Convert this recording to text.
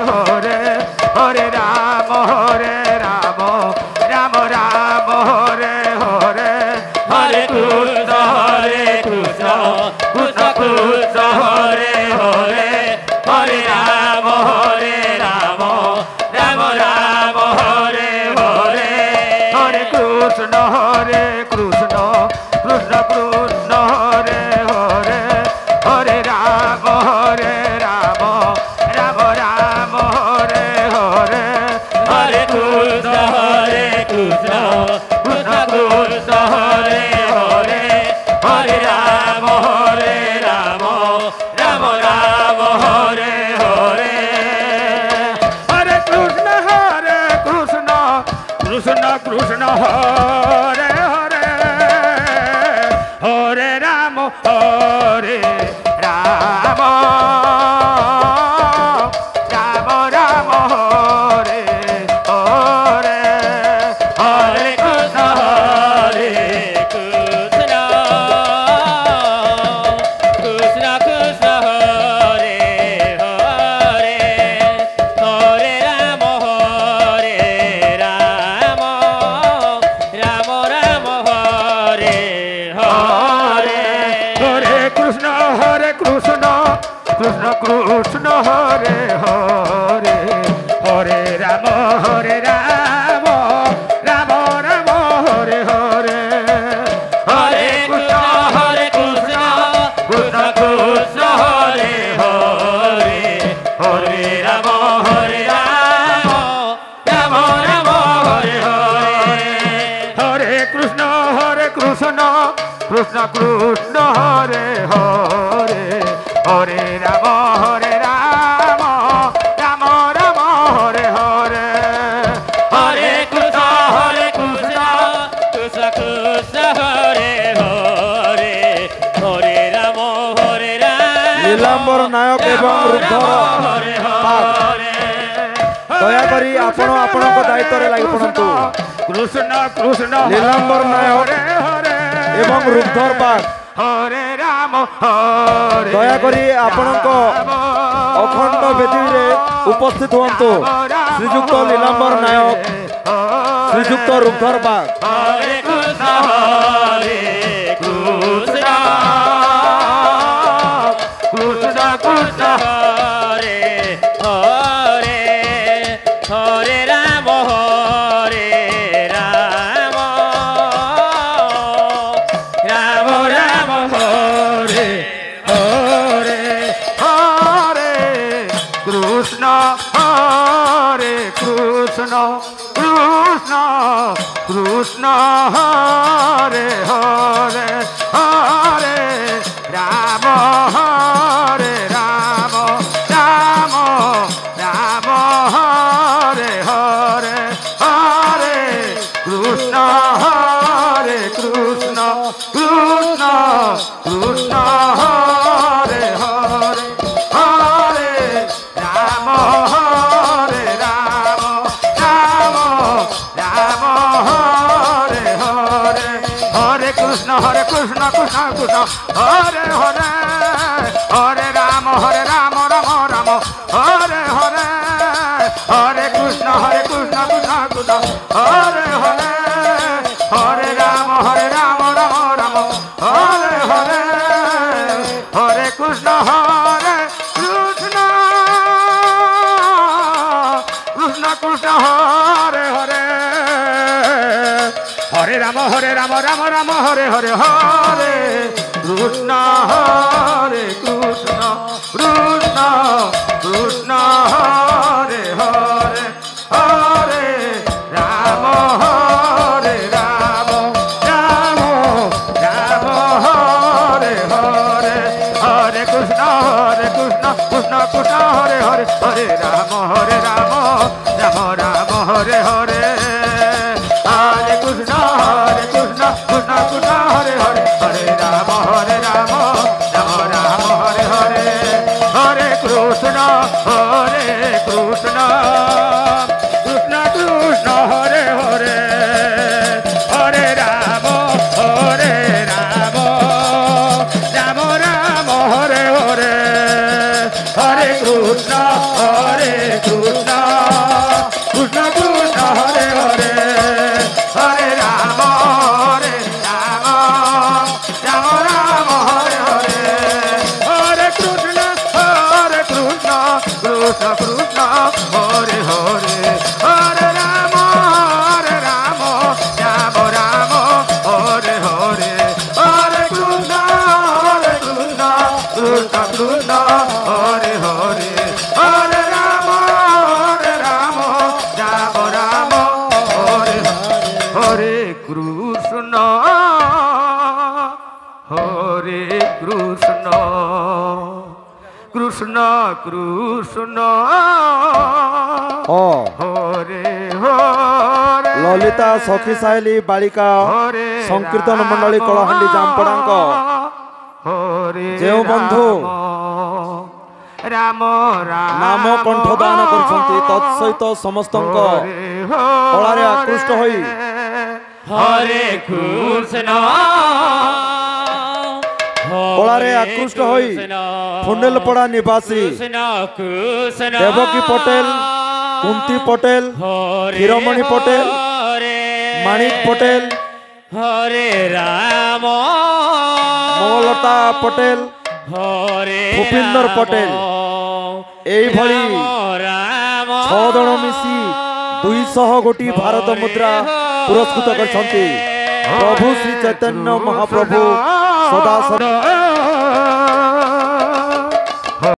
হরে হরে রাম রাম রাম রাম হরে হরে হরে কৃষ্ণ কৃষ্ণ কৃষ্ণ হরে হরে হরে রাম রাম রাম রাম হরে হরে হরে কৃষ্ণ কৃষ্ণ কৃষ্ণ কৃষ্ণ হরে হরে হরে রাম রাম রাম রাম হরে হরে হরে কৃষ্ণ কৃষ্ণ কৃষ্ণ কৃষ্ণ হরে হরে হরে রাম রাম রাম রাম হরে হরে হরে কৃষ্ণ কৃষ্ণ কৃষ্ণ হরে হরে হরে রাম রাম রাম রাম হরে হরে হরে কৃষ্ণ কৃষ্ণ কৃষ্ণ কৃষ্ণ হরে হরে হরে রাম রাম রাম রাম হরে হরে হরে কৃষ্ণ কৃষ্ণ কৃষ্ণ হরে হরে হরে রাম রাম রাম রাম হরে হরে হরে কৃষ্ণ কৃষ্ণ কৃষ্ণ কৃষ্ণ হরে হরে হরে রাম রাম রাম রাম হরে হরে হরে কৃষ্ণ কৃষ্ণ কৃষ্ণ কৃষ্ণ হরে হরে হরে রাম রাম রাম রাম হরে হরে হরে কৃষ্ণ কৃষ্ণ কৃষ্ণ কৃষ্ণ হরে হরে হরে রাম রাম নীলাম্বর নায়ক এবং রুদ্ধর দয়াকরি ଆପଣ ଆପଣଙ୍କ ଦାୟିତ୍ୱରେ ଲାଗି ପଡ଼ନ୍ତୁ। କୃଷ୍ଣ କୃଷ୍ଣ নীলাম্বর নায়ক এবং রুদ্ধর বাগ হরে রাম হরে দয়াকରି ଆପଣଙ୍କ ଅଖଣ୍ଡ ବେଦୀରେ ଉପସ୍ଥିତ ହୁଅନ୍ତୁ। ଶ୍ରୀଯୁକ୍ତ নীলাম্বর ନାୟକ ଶ୍ରୀଯୁକ୍ତ ରୂପଧର ବାଗ ହରେ କୃଷ୍ଣ କୃଷ୍ଣ କୃଷ୍ଣ କୃଷ୍ଣ ହରେ ହରେ ହରେ ରାମ ରାମ ରାମ ରାମ ହରେ ହରେ ହରେ কৃষ্ণ হরে কৃষ্ণ কৃষ্ণ কৃষ্ণ হরে হরে হরে রাম রাম রাম রাম হরে হরে হরে কৃষ্ণ কৃষ্ণ কৃষ্ণ কৃষ্ণ হরে হরে হরে রাম রাম রাম রাম হরে হরে হরে কৃষ্ণ কৃষ্ণ কৃষ্ণ হরে হরে হরে রাম রাম রাম হরে হরে হরে কৃষ্ণ কৃষ্ণ কৃষ্ণ হরে হরে হরে রাম রাম রাম হরে হরে হরে কৃষ্ণ কৃষ্ণ কৃষ্ণ কৃষ্ণ হরে হরে হরে রাম রাম রাম হরে হরে হরে কৃষ্ণ কৃষ্ণ কৃষ্ণ কৃষ্ণ হরে হরে হরে রাম রাম রাম রাম হরে হরে হরে কৃষ্ণ কৃষ্ণ কৃষ্ণ কৃষ্ণ হরে হরে হরে রাম রাম রাম রাম হরে হরে হরে কৃষ্ণ কৃষ্ণ কৃষ্ণ কৃষ্ণ হরে হরে হরে রাম রাম রাম রাম হরে হরে হরে কৃষ্ণ কৃষ্ণ কৃষ্ণ কৃষ্ণ হরে হরে হরে রাম রাম রাম রাম হরে হরে হরে কৃষ্ণ কৃষ্ণ কৃষ্ণ হরে হরে হরে রাম রাম রাম হরে হরে হরে কৃষ্ণ কৃষ্ণ কৃষ্ণ হরে হরে হরে রাম রাম রাম হরে হরে কৃষ্ণ হরে কৃষ্ণ কৃষ্ণ কৃষ্ণ হরে হরে ললিতা সখী সাহেলি বালিকা সংকীর্তন মণ্ডলী কଳାହାଣ୍ଡି ଜାମପଡ଼ାଙ୍କ ଯେଉଁ ବନ୍ଧୁ ରାମ ନାମ କଣ୍ଠଦାନ କରୁଛନ୍ତି ତତ୍ସହିତ ସମସ୍ତଙ୍କ କଳାରେ ଆକୃଷ୍ଟ ହୋଇ ହରେ କୃଷ୍ଣ କଳାରେ ଆକୃଷ୍ଟ ହୋଇ ଫୁଣ୍ଡେଲପଡ଼ା ନିବାସୀ ଦେବକୀ ପଟେଲ, କୁନ୍ତୀ ପଟେଲ, କ୍ଷୀରମଣି ପଟେଲ, ମାଣିକ ପଟେଲ, ହରେ ରାମ ମଙ୍ଗଲତା ପଟେଲ, ଭୂପିନ୍ଦର ପଟେଲ এইଭଳି 6 ଜଣ ମିଶି 200 ଗୋଟି ଭାରତ ମୁଦ୍ରା ପୁରସ୍କୃତ କରିଛନ୍ତି। ପ୍ରଭୁ ଶ୍ରୀ ଚୈତନ୍ୟ ମହାପ୍ରଭୁ ସଦା